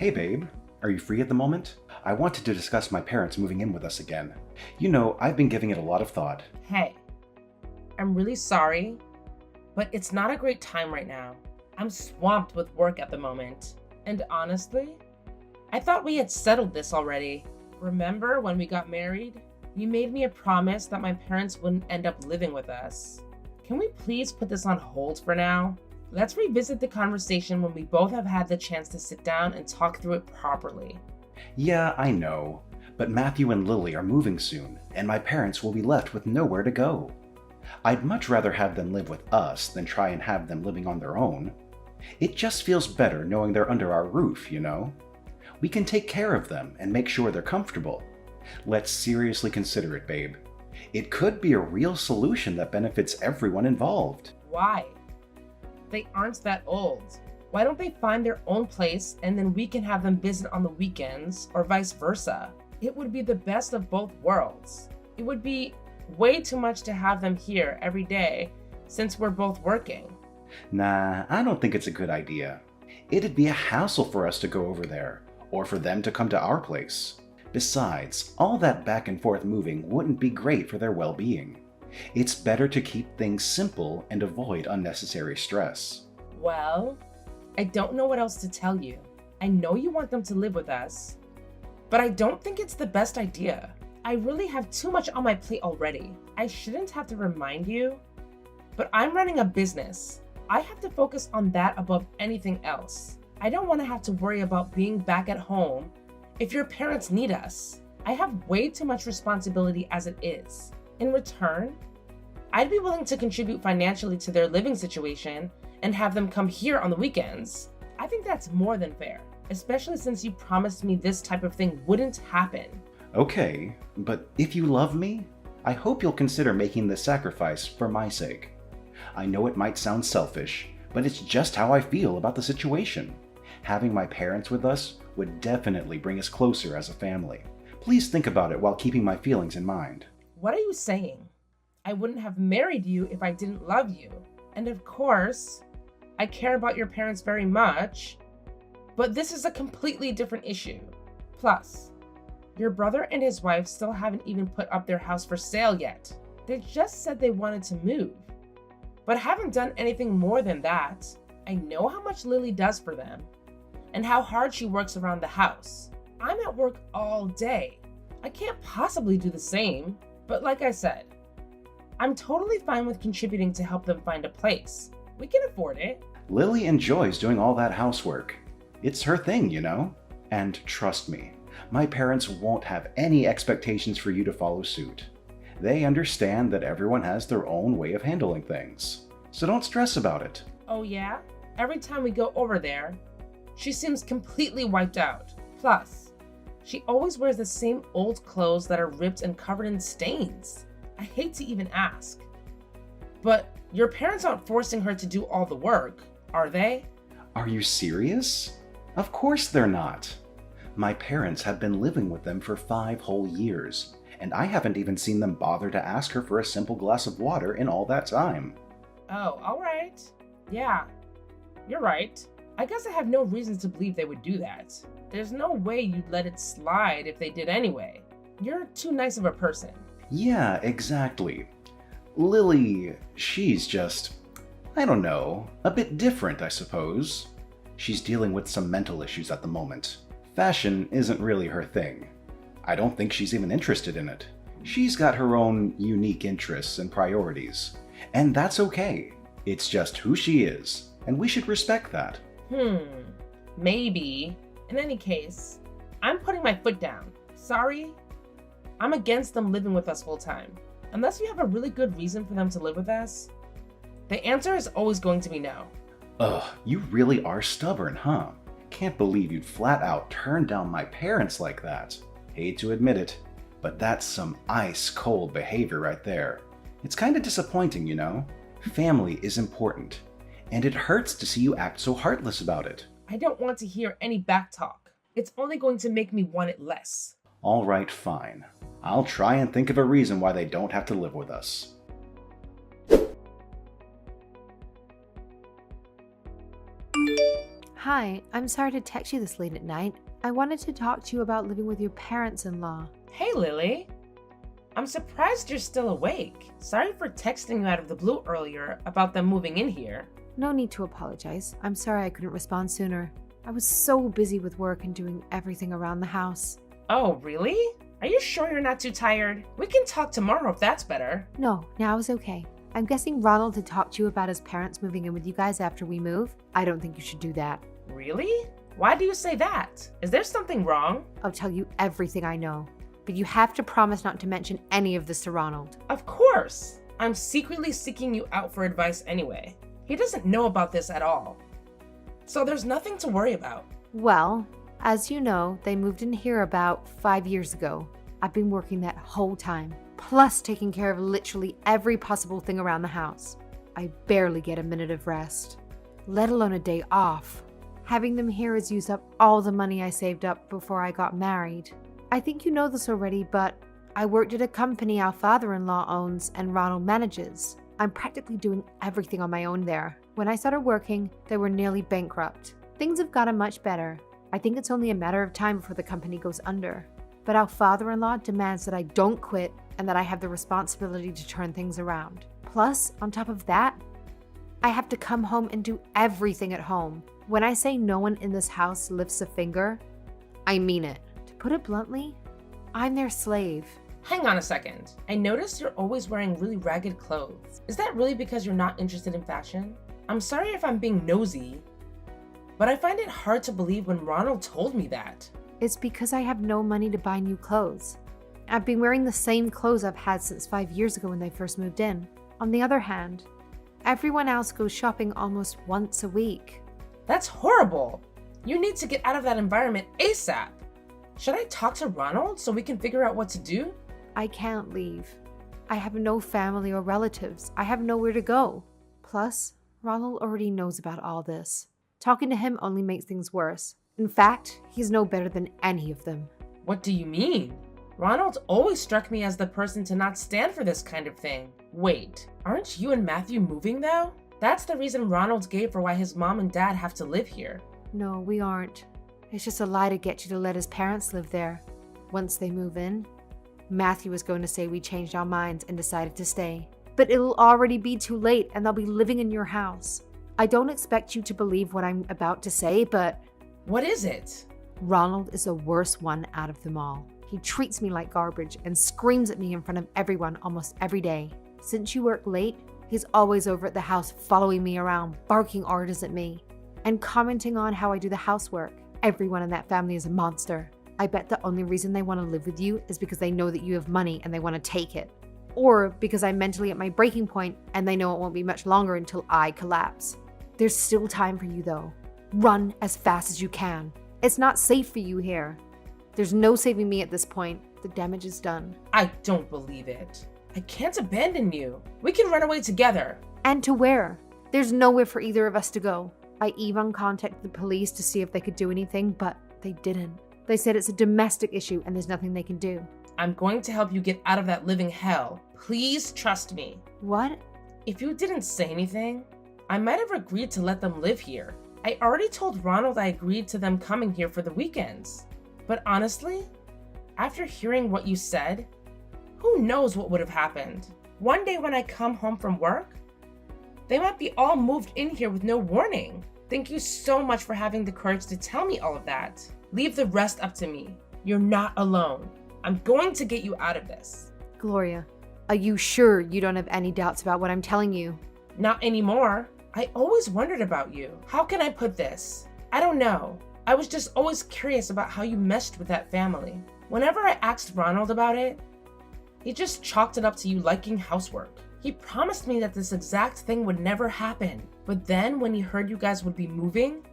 Hey babe, are you free at the moment? I wanted to discuss my parents moving in with us again. You know, I've been giving it a lot of thought. Hey, I'm really sorry, but it's not a great time right now. I'm swamped with work at the moment. And honestly, I thought we had settled this already. Remember when we got married? You made me a promise that my parents wouldn't end up living with us. Can we please put this on hold for now? Let's revisit the conversation when we both have had the chance to sit down and talk through it properly. Yeah, I know, but Matthew and Lily are moving soon, and my parents will be left with nowhere to go. I'd much rather have them live with us than try and have them living on their own. It just feels better knowing they're under our roof, you know? We can take care of them and make sure they're comfortable. Let's seriously consider it, babe. It could be a real solution that benefits everyone involved. Why? They aren't that old. Why don't they find their own place and then we can have them visit on the weekends or vice versa? It would be the best of both worlds. It would be way too much to have them here every day since we're both working. Nah, I don't think it's a good idea. It'd be a hassle for us to go over there, or for them to come to our place. Besides, all that back and forth moving wouldn't be great for their well-being. It's better to keep things simple and avoid unnecessary stress. Well, I don't know what else to tell you. I know you want them to live with us, but I don't think it's the best idea. I really have too much on my plate already. I shouldn't have to remind you, but I'm running a business. I have to focus on that above anything else. I don't want to have to worry about being back at home if your parents need us. I have way too much responsibility as it is. In return, I'd be willing to contribute financially to their living situation and have them come here on the weekends. I think that's more than fair, especially since you promised me this type of thing wouldn't happen. Okay, but if you love me, I hope you'll consider making this sacrifice for my sake. I know it might sound selfish, but it's just how I feel about the situation. Having my parents with us would definitely bring us closer as a family. Please think about it while keeping my feelings in mind. What are you saying? I wouldn't have married you if I didn't love you. And of course, I care about your parents very much, but this is a completely different issue. Plus, your brother and his wife still haven't even put up their house for sale yet. They just said they wanted to move, but haven't done anything more than that. I know how much Lily does for them and how hard she works around the house. I'm at work all day. I can't possibly do the same, but like I said, I'm totally fine with contributing to help them find a place. We can afford it. Lily enjoys doing all that housework. It's her thing, you know? And trust me, my parents won't have any expectations for you to follow suit. They understand that everyone has their own way of handling things. So don't stress about it. Oh yeah? Every time we go over there, she seems completely wiped out. Plus, she always wears the same old clothes that are ripped and covered in stains. I hate to even ask, but your parents aren't forcing her to do all the work, are they? Are you serious? Of course they're not. My parents have been living with them for 5 whole years, and I haven't even seen them bother to ask her for a simple glass of water in all that time. Oh, all right. Yeah, you're right. I guess I have no reason to believe they would do that. There's no way you'd let it slide if they did anyway. You're too nice of a person. Yeah, exactly. Lily, she's just, I don't know, a bit different, I suppose. She's dealing with some mental issues at the moment. Fashion isn't really her thing. I don't think she's even interested in it. She's got her own unique interests and priorities, and that's okay. It's just who she is, and we should respect that. Maybe. In any case, I'm putting my foot down. Sorry, I'm against them living with us full time. Unless you have a really good reason for them to live with us, the answer is always going to be no. Ugh, you really are stubborn, huh? Can't believe you'd flat out turn down my parents like that. Hate to admit it, but that's some ice-cold behavior right there. It's kind of disappointing, you know? Family is important, and it hurts to see you act so heartless about it. I don't want to hear any back talk. It's only going to make me want it less. All right, fine. I'll try and think of a reason why they don't have to live with us. Hi, I'm sorry to text you this late at night. I wanted to talk to you about living with your parents-in-law. Hey, Lily. I'm surprised you're still awake. Sorry for texting you out of the blue earlier about them moving in here. No need to apologize. I'm sorry I couldn't respond sooner. I was so busy with work and doing everything around the house. Oh, really? Are you sure you're not too tired? We can talk tomorrow if that's better. No, now is okay. I'm guessing Ronald had talked to you about his parents moving in with you guys after we move. I don't think you should do that. Really? Why do you say that? Is there something wrong? I'll tell you everything I know, but you have to promise not to mention any of this to Ronald. Of course. I'm secretly seeking you out for advice anyway. He doesn't know about this at all. So there's nothing to worry about. Well, as you know, they moved in here about 5 years ago. I've been working that whole time, plus taking care of literally every possible thing around the house. I barely get a minute of rest, let alone a day off. Having them here has used up all the money I saved up before I got married. I think you know this already, but I worked at a company our father-in-law owns and Ronald manages. I'm practically doing everything on my own there. When I started working, they were nearly bankrupt. Things have gotten much better. I think it's only a matter of time before the company goes under. But our father-in-law demands that I don't quit and that I have the responsibility to turn things around. Plus, on top of that, I have to come home and do everything at home. When I say no one in this house lifts a finger, I mean it. To put it bluntly, I'm their slave. Hang on a second. I noticed you're always wearing really ragged clothes. Is that really because you're not interested in fashion? I'm sorry if I'm being nosy, but I find it hard to believe when Ronald told me that. It's because I have no money to buy new clothes. I've been wearing the same clothes I've had since 5 years ago when they first moved in. On the other hand, everyone else goes shopping almost once a week. That's horrible. You need to get out of that environment ASAP. Should I talk to Ronald so we can figure out what to do? I can't leave. I have no family or relatives. I have nowhere to go. Plus, Ronald already knows about all this. Talking to him only makes things worse. In fact, he's no better than any of them. What do you mean? Ronald always struck me as the person to not stand for this kind of thing. Wait, aren't you and Matthew moving though? That's the reason Ronald gave for why his mom and dad have to live here. No, we aren't. It's just a lie to get you to let his parents live there. Once they move in, Matthew was going to say we changed our minds and decided to stay. But it'll already be too late and they'll be living in your house. I don't expect you to believe what I'm about to say, but... What is it? Ronald is the worst one out of them all. He treats me like garbage and screams at me in front of everyone almost every day. Since you work late, he's always over at the house following me around, barking orders at me, and commenting on how I do the housework. Everyone in that family is a monster. I bet the only reason they want to live with you is because they know that you have money and they want to take it. Or because I'm mentally at my breaking point and they know it won't be much longer until I collapse. There's still time for you though. Run as fast as you can. It's not safe for you here. There's no saving me at this point. The damage is done. I don't believe it. I can't abandon you. We can run away together. And to where? There's nowhere for either of us to go. I even contacted the police to see if they could do anything, but they didn't. They said it's a domestic issue and there's nothing they can do. I'm going to help you get out of that living hell. Please trust me. What? If you didn't say anything, I might have agreed to let them live here. I already told Ronald I agreed to them coming here for the weekends. But honestly, after hearing what you said, who knows what would have happened? One day when I come home from work, they might be all moved in here with no warning. Thank you so much for having the courage to tell me all of that. Leave the rest up to me. You're not alone. I'm going to get you out of this. Gloria, are you sure you don't have any doubts about what I'm telling you? Not anymore. I always wondered about you. How can I put this? I don't know. I was just always curious about how you meshed with that family. Whenever I asked Ronald about it, he just chalked it up to you liking housework. He promised me that this exact thing would never happen. But then when he heard you guys would be moving,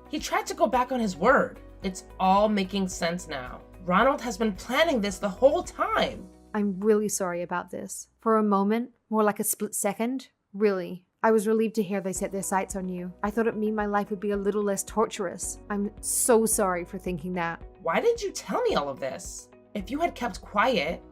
he tried to go back on his word. It's all making sense now. Ronald has been planning this the whole time. I'm really sorry about this. For a moment, more like a split second, really, I was relieved to hear they set their sights on you. I thought it meant my life would be a little less torturous. I'm so sorry for thinking that. Why did you tell me all of this? If you had kept quiet,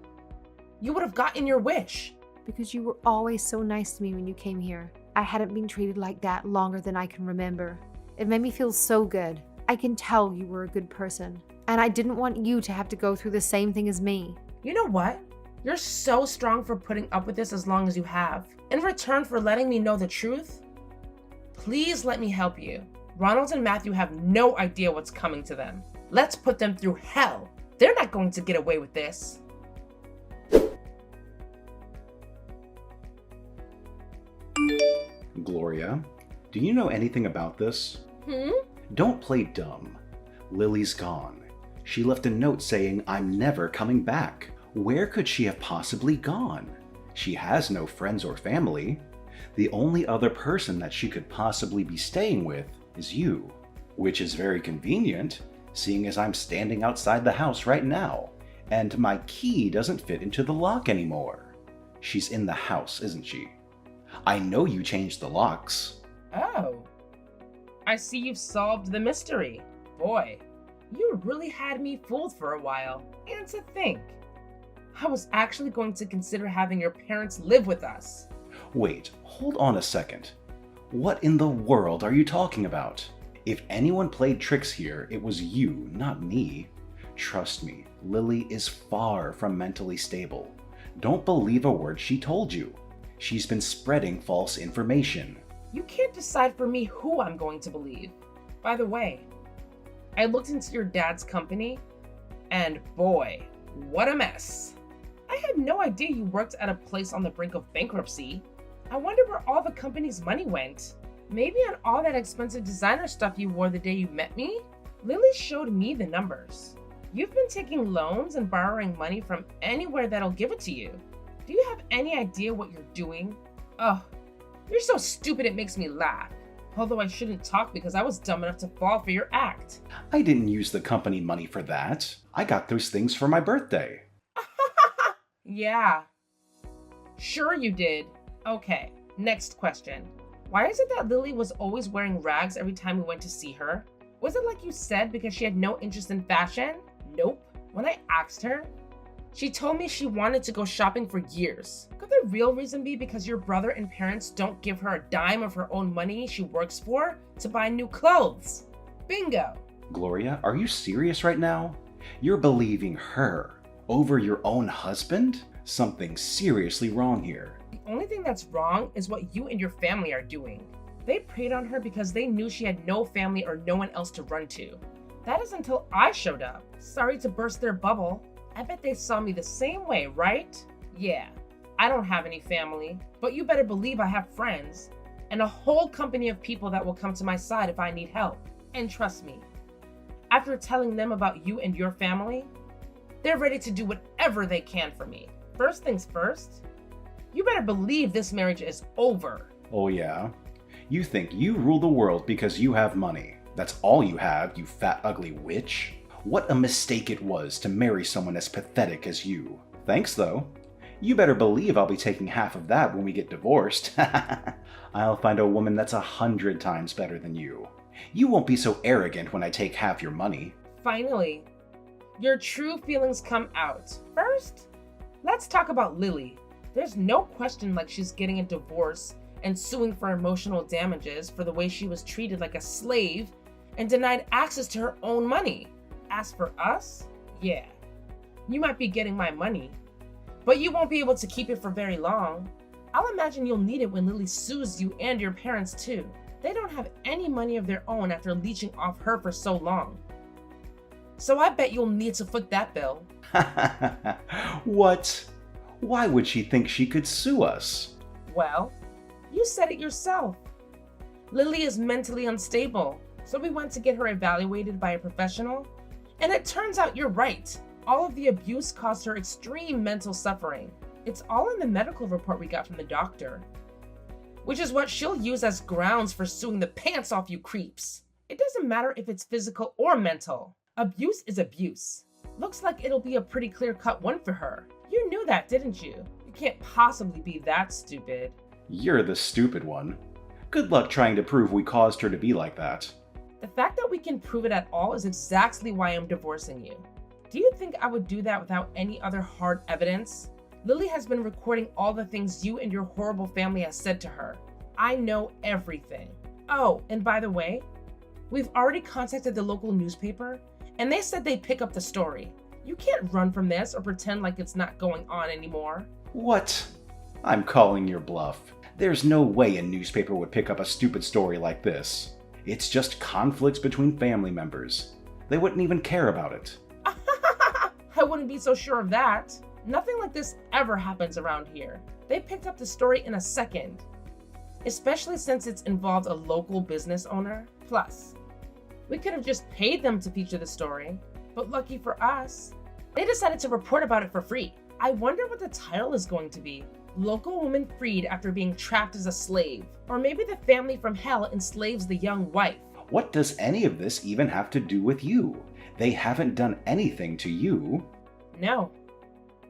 you would have gotten your wish. Because you were always so nice to me when you came here. I hadn't been treated like that longer than I can remember. It made me feel so good. I can tell you were a good person, and I didn't want you to have to go through the same thing as me. You know what? You're so strong for putting up with this as long as you have. In return for letting me know the truth, please let me help you. Ronald and Matthew have no idea what's coming to them. Let's put them through hell. They're not going to get away with this. Gloria, do you know anything about this? Don't play dumb. Lily's gone. She left a note saying, "I'm never coming back." Where could she have possibly gone? She has no friends or family. The only other person that she could possibly be staying with is you, which is very convenient, seeing as I'm standing outside the house right now, and my key doesn't fit into the lock anymore. She's in the house, isn't she? I know you changed the locks. Oh, I see you've solved the mystery. Boy, you really had me fooled for a while. And to think, I was actually going to consider having your parents live with us. Wait, hold on a second. What in the world are you talking about? If anyone played tricks here, it was you, not me. Trust me, Lily is far from mentally stable. Don't believe a word she told you. She's been spreading false information. You can't decide for me who I'm going to believe. By the way, I looked into your dad's company, and boy, what a mess. I had no idea you worked at a place on the brink of bankruptcy. I wonder where all the company's money went. Maybe on all that expensive designer stuff you wore the day you met me? Lily showed me the numbers. You've been taking loans and borrowing money from anywhere that'll give it to you. Do you have any idea what you're doing? Ugh, you're so stupid it makes me laugh. Although I shouldn't talk because I was dumb enough to fall for your act. I didn't use the company money for that. I got those things for my birthday. Yeah. Sure you did. Okay, next question. Why is it that Lily was always wearing rags every time we went to see her? Was it like you said because she had no interest in fashion? Nope. When I asked her, she told me she wanted to go shopping for years. Could the real reason be because your brother and parents don't give her a dime of her own money she works for to buy new clothes? Bingo. Gloria, are you serious right now? You're believing her over your own husband? Something's seriously wrong here. The only thing that's wrong is what you and your family are doing. They preyed on her because they knew she had no family or no one else to run to. That is until I showed up. Sorry to burst their bubble. I bet they saw me the same way, right? Yeah, I don't have any family, but you better believe I have friends and a whole company of people that will come to my side if I need help. And trust me, after telling them about you and your family, they're ready to do whatever they can for me. First things first, you better believe this marriage is over. Oh yeah? You think you rule the world because you have money. That's all you have, you fat ugly witch. What a mistake it was to marry someone as pathetic as you. Thanks though. You better believe I'll be taking half of that when we get divorced. I'll find a woman that's 100 times better than you. You won't be so arrogant when I take half your money. Finally, your true feelings come out. First, let's talk about Lily. There's no question like she's getting a divorce and suing for emotional damages for the way she was treated like a slave and denied access to her own money. As for us, yeah, you might be getting my money, but you won't be able to keep it for very long. I'll imagine you'll need it when Lily sues you and your parents too. They don't have any money of their own after leeching off her for so long. So I bet you'll need to foot that bill. What? Why would she think she could sue us? Well, you said it yourself. Lily is mentally unstable, so we went to get her evaluated by a professional, and it turns out you're right. All of the abuse caused her extreme mental suffering. It's all in the medical report we got from the doctor, which is what she'll use as grounds for suing the pants off you creeps. It doesn't matter if it's physical or mental. Abuse is abuse. Looks like it'll be a pretty clear-cut one for her. You knew that, didn't you? You can't possibly be that stupid. You're the stupid one. Good luck trying to prove we caused her to be like that. The fact that we can prove it at all is exactly why I'm divorcing you. Do you think I would do that without any other hard evidence? Lily has been recording all the things you and your horrible family has said to her. I know everything. Oh, and by the way, We've already contacted the local newspaper, and they said they'd pick up the story. You can't run from this or pretend like it's not going on anymore. What? I'm calling your bluff. There's no way a newspaper would pick up a stupid story like this. It's just conflicts between family members. They wouldn't even care about it. I wouldn't be so sure of that. Nothing like this ever happens around here. They picked up the story in a second, especially since it's involved a local business owner. Plus, we could have just paid them to feature the story, but lucky for us, they decided to report about it for free. I wonder what the title is going to be. Local woman freed after being trapped as a slave. Or maybe the family from hell enslaves the young wife. What does any of this even have to do with you? They haven't done anything to you. No,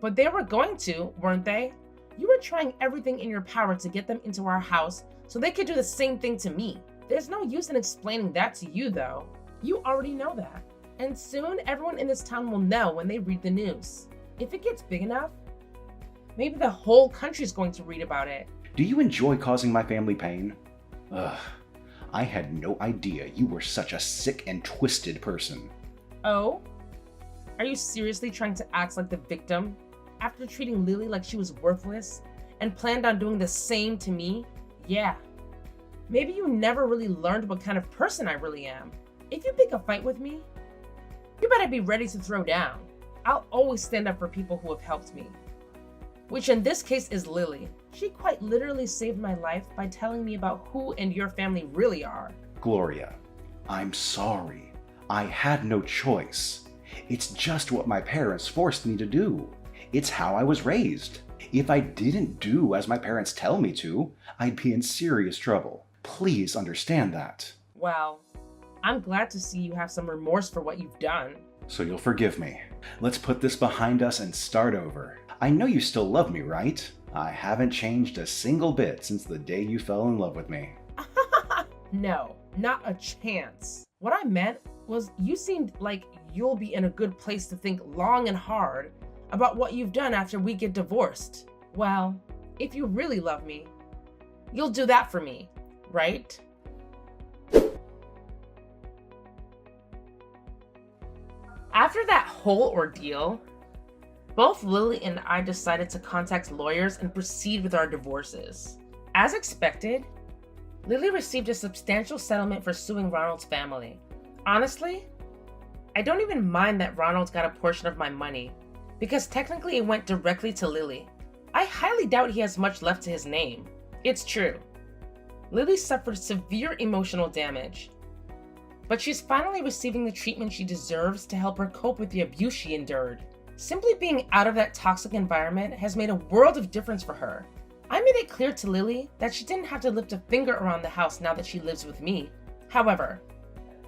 but they were going to, weren't they? You were trying everything in your power to get them into our house so they could do the same thing to me. There's no use in explaining that to you, though. You already know that. And soon everyone in this town will know when they read the news. If it gets big enough, maybe the whole country's going to read about it. Do you enjoy causing my family pain? Ugh, I had no idea you were such a sick and twisted person. Oh? Are you seriously trying to act like the victim after treating Lily like she was worthless and planned on doing the same to me? Yeah. Maybe you never really learned what kind of person I really am. If you pick a fight with me, you better be ready to throw down. I'll always stand up for people who have helped me. Which in this case is Lily. She quite literally saved my life by telling me about who and your family really are. Gloria, I'm sorry. I had no choice. It's just what my parents forced me to do. It's how I was raised. If I didn't do as my parents tell me to, I'd be in serious trouble. Please understand that. Well, I'm glad to see you have some remorse for what you've done. So you'll forgive me. Let's put this behind us and start over. I know you still love me, right? I haven't changed a single bit since the day you fell in love with me. No, not a chance. What I meant was you seemed like you'll be in a good place to think long and hard about what you've done after we get divorced. Well, if you really love me, you'll do that for me, right? After that whole ordeal, both Lily and I decided to contact lawyers and proceed with our divorces. As expected, Lily received a substantial settlement for suing Ronald's family. Honestly, I don't even mind that Ronald got a portion of my money, because technically it went directly to Lily. I highly doubt he has much left to his name. It's true. Lily suffered severe emotional damage, but she's finally receiving the treatment she deserves to help her cope with the abuse she endured. Simply being out of that toxic environment has made a world of difference for her. I made it clear to Lily that she didn't have to lift a finger around the house now that she lives with me. However,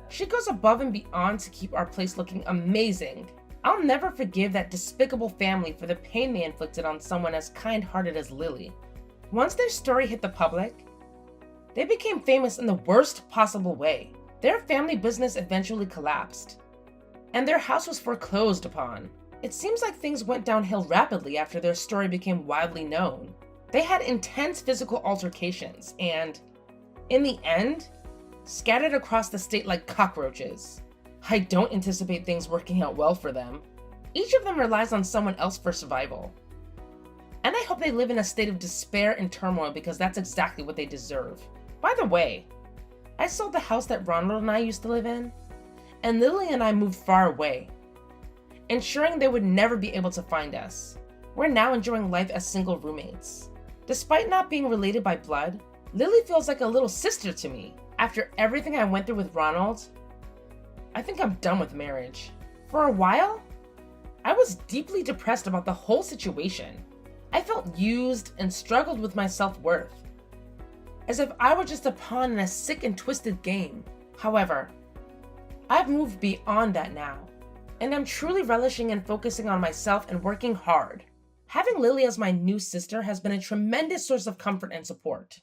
she goes above and beyond to keep our place looking amazing. I'll never forgive that despicable family for the pain they inflicted on someone as kind-hearted as Lily. Once their story hit the public, they became famous in the worst possible way. Their family business eventually collapsed, and their house was foreclosed upon. It seems like things went downhill rapidly after their story became widely known. They had intense physical altercations and, in the end, scattered across the state like cockroaches. I don't anticipate things working out well for them. Each of them relies on someone else for survival. And I hope they live in a state of despair and turmoil because that's exactly what they deserve. By the way, I sold the house that Ronald and I used to live in, and Lily and I moved far away, ensuring they would never be able to find us. We're now enjoying life as single roommates. Despite not being related by blood, Lily feels like a little sister to me. After everything I went through with Ronald, I think I'm done with marriage. For a while, I was deeply depressed about the whole situation. I felt used and struggled with my self-worth, as if I were just a pawn in a sick and twisted game. However, I've moved beyond that now, and I'm truly relishing and focusing on myself and working hard. Having Lily as my new sister has been a tremendous source of comfort and support.